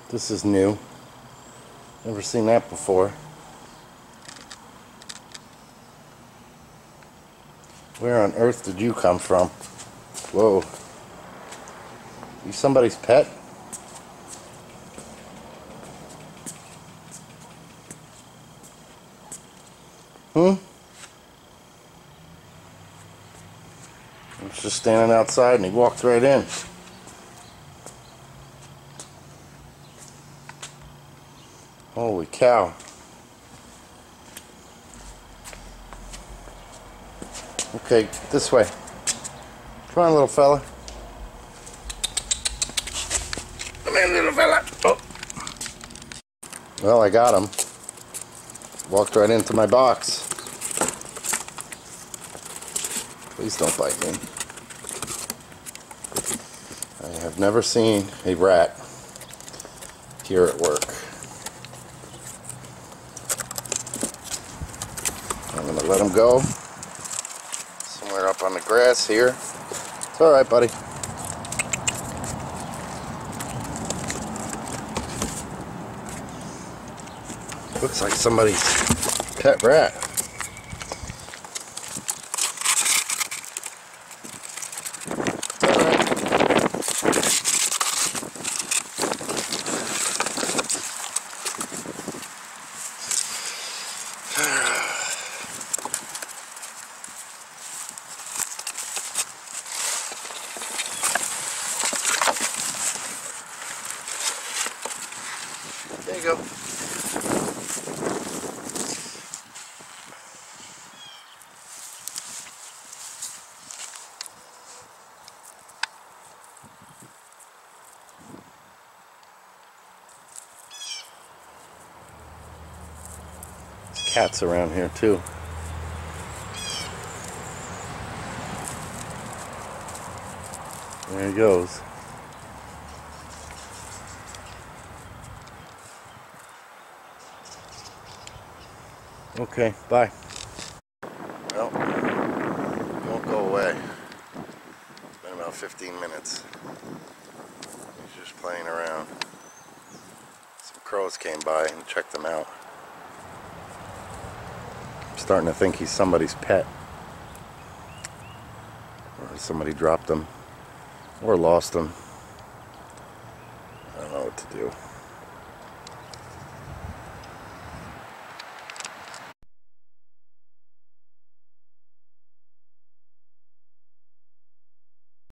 This is new. Never seen that before. Where on earth did you come from? Whoa. You somebody's pet? I was just standing outside and he walked right in. Holy cow. Okay, this way. Come on, little fella. Come in, little fella. Oh. Well, I got him. Walked right into my box. Please don't bite me. I have never seen a rat here at work. I'm going to let him go. Somewhere up on the grass here. It's alright, buddy. Looks like somebody's pet rat. There you go. There's cats around here too. There he goes. Okay, bye. Well, he won't go away. It's been about 15 minutes. He's just playing around. Some crows came by and checked him out. I'm starting to think he's somebody's pet. Or somebody dropped him. Or lost him. I don't know what to do.